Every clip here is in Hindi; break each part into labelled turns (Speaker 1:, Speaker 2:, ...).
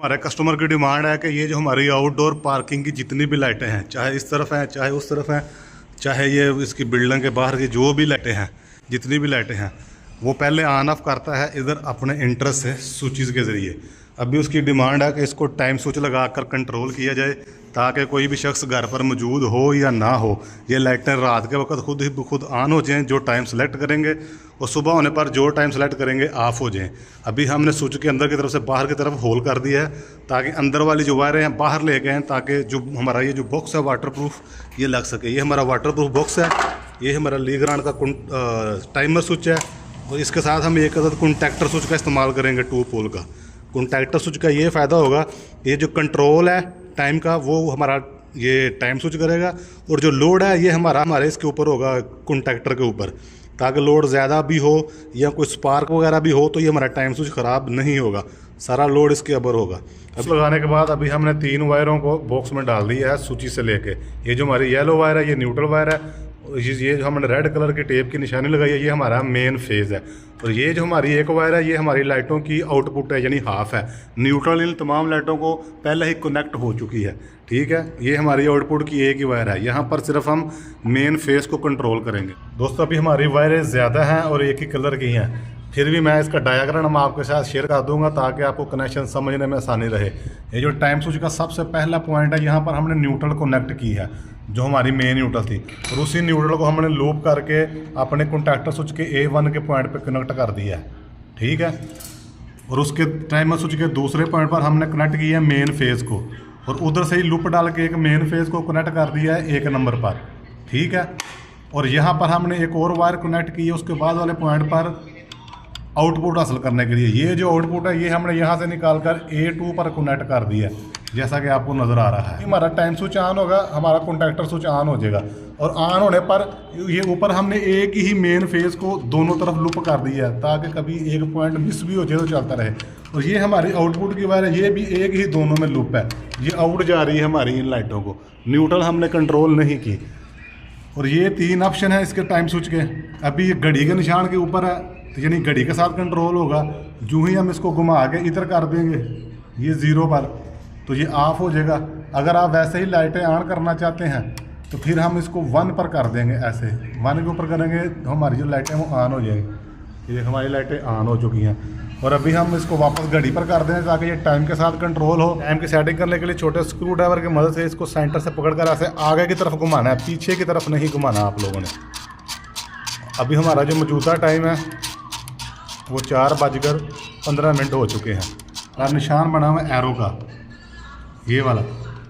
Speaker 1: हमारे कस्टमर की डिमांड है कि ये जो हमारी आउटडोर पार्किंग की जितनी भी लाइटें हैं, चाहे इस तरफ हैं चाहे उस तरफ हैं, चाहे ये इसकी बिल्डिंग के बाहर की जो भी लाइटें हैं, जितनी भी लाइटें हैं, वो पहले ऑन ऑफ करता है इधर अपने इंटरेस्ट से स्विचेस के ज़रिए। अभी उसकी डिमांड है कि इसको टाइम स्विच लगाकर कंट्रोल किया जाए ताकि कोई भी शख्स घर पर मौजूद हो या ना हो, ये लाइटें रात के वक्त खुद ऑन हो जाएं जो टाइम सेलेक्ट करेंगे, और सुबह होने पर जो टाइम सेलेक्ट करेंगे ऑफ हो जाएं। अभी हमने स्विच के अंदर की तरफ से बाहर की तरफ होल कर दिया है ताकि अंदर वाली जो वायरें हैं बाहर ले गए, ताकि जो हमारा ये जो बॉक्स है वाटरप्रूफ ये लग सके। ये हमारा वाटरप्रूफ बॉक्स है, ये हमारा लीग्रांड का टाइमर स्विच है, और इसके साथ हम एक अदद कॉन्टैक्टर स्विच का इस्तेमाल करेंगे 2 पोल का। कॉन्टैक्टर स्विच का ये फ़ायदा होगा, ये जो कंट्रोल है टाइम का वो हमारा ये टाइम स्विच करेगा, और जो लोड है ये हमारे इसके ऊपर होगा कॉन्टैक्टर के ऊपर, ताकि लोड ज़्यादा भी हो या कोई स्पार्क वगैरह भी हो तो ये हमारा टाइम स्विच ख़राब नहीं होगा, सारा लोड इसके ऊपर होगा। अब लगाने के बाद अभी हमने 3 वायरों को बॉक्स में डाल दिया है सूची से लेके। ये जो हमारी येलो वायर है ये न्यूट्रल वायर है, ये जो हमने रेड कलर की टेप की निशानी लगाई है ये हमारा मेन फेज़ है, और ये जो हमारी एक वायर है ये हमारी लाइटों की आउटपुट है यानी हाफ है। न्यूट्रल इन तमाम लाइटों को पहले ही कनेक्ट हो चुकी है, ठीक है। ये हमारी आउटपुट की एक ही वायर है, यहाँ पर सिर्फ हम मेन फेज़ को कंट्रोल करेंगे। दोस्तों अभी हमारी वायरें ज़्यादा हैं और एक ही कलर की हैं, फिर भी मैं इसका डायग्राम आपके साथ शेयर कर दूंगा ताकि आपको कनेक्शन समझने में आसानी रहे। ये जो टाइम स्विच का सबसे पहला पॉइंट है, यहाँ पर हमने न्यूट्रल कनेक्ट की है जो हमारी मेन न्यूट्रल थी, और उसी न्यूट्रल को हमने लूप करके अपने कॉन्टैक्टर स्विच के A1 के पॉइंट पे कनेक्ट कर दिया है, ठीक है। और उसके टाइमर स्विच के दूसरे पॉइंट पर हमने कनेक्ट किया है मेन फेज़ को, और उधर से ही लूप डाल के एक मेन फेज़ को कनेक्ट कर दिया है 1 नंबर पर, ठीक है। और यहाँ पर हमने एक और वायर कनेक्ट की है उसके बाद वाले पॉइंट पर आउटपुट हासिल करने के लिए। ये जो आउटपुट है ये हमने यहाँ से निकाल कर A2 पर कनेक्ट कर दिया है, जैसा कि आपको नज़र आ रहा है। हमारा टाइम स्विच ऑन होगा, हमारा कॉन्टैक्टर स्विच ऑन हो जाएगा, और ऑन होने पर ये ऊपर हमने एक ही मेन फेज़ को दोनों तरफ लूप कर दिया है ताकि कभी एक पॉइंट मिस भी हो जाए तो चलता रहे। और ये हमारी आउटपुट की वायर है, ये भी एक ही दोनों में लूप है, ये आउट जा रही है हमारी इन लाइटों को, न्यूट्रल हमने कंट्रोल नहीं की। और ये 3 ऑप्शन है इसके टाइम स्विच के। अभी ये घड़ी के निशान के ऊपर है, तो यानी घड़ी के साथ कंट्रोल होगा, जो ही हम इसको घुमा के इधर कर देंगे ये 0 पर तो ये ऑफ हो जाएगा। अगर आप वैसे ही लाइटें ऑन करना चाहते हैं तो फिर हम इसको 1 पर कर देंगे, ऐसे 1 के ऊपर करेंगे तो हमारी जो लाइटें वो ऑन हो जाएंगी। ये हमारी लाइटें ऑन हो चुकी हैं, और अभी हम इसको वापस घड़ी पर कर दें ताकि ये टाइम के साथ कंट्रोल हो। टाइम की सेटिंग करने के लिए छोटे स्क्रू ड्राइवर की मदद से इसको सेंटर से पकड़कर ऐसे आगे की तरफ घुमाना है, पीछे की तरफ नहीं घुमाना आप लोगों ने। अभी हमारा जो मौजूदा टाइम है वो 4:15 हो चुके हैं, और निशान बना हुआ है एरो का, ये वाला।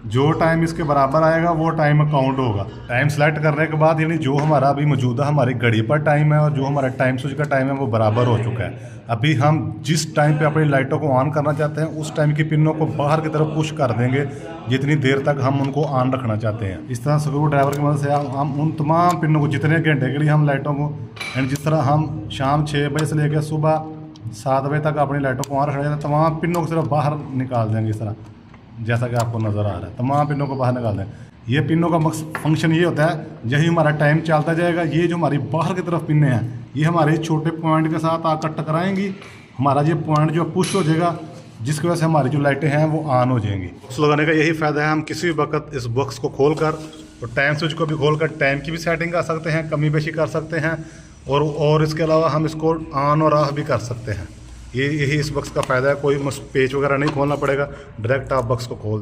Speaker 1: जो टाइम इसके बराबर आएगा वो टाइम काउंट होगा। टाइम सेलेक्ट करने के बाद यानी जो हमारा अभी मौजूदा हमारी घड़ी पर टाइम है और जो हमारा टाइम स्विच का टाइम है वो बराबर हो चुका है। अभी हम जिस टाइम पे अपनी लाइटों को ऑन करना चाहते हैं उस टाइम की पिनों को बाहर की तरफ पुश कर देंगे जितनी देर तक हम उनको ऑन रखना चाहते हैं। इस तरह स्क्रू ड्राइवर की मदद से हम उन तमाम पिनों को जितने घंटे के लिए हम लाइटों को, एंड जिस तरह हम शाम 6 बजे से लेकर सुबह 7 बजे तक अपनी लाइटों को ऑन रखना चाहते हैं, तमाम पिनों को सिर्फ बाहर निकाल देंगे इस तरह, जैसा कि आपको नज़र आ रहा है। तमाम पिनों को बाहर निकाल दें। ये पिनों का फंक्शन ये होता है, यही हमारा टाइम चलता जाएगा। ये जो हमारी बाहर की तरफ पिनें हैं ये हमारे छोटे पॉइंट के साथ आकर टकराएंगी, हमारा ये पॉइंट जो पुश हो जाएगा, जिसकी वजह से हमारी जो लाइटें हैं वो ऑन हो जाएंगी। बॉक्स लगाने का यही फ़ायदा है, हम किसी भी वक्त इस बॉक्स को खोल कर और टाइम स्विच को भी खोल कर टाइम की भी सेटिंग कर सकते हैं, कमी बेशी कर सकते हैं, और इसके अलावा हम इसको ऑन और ऑफ भी कर सकते हैं। यही इस बॉक्स का फ़ायदा है, कोई पेच वगैरह नहीं खोलना पड़ेगा, डायरेक्ट आप बॉक्स को खोल दें।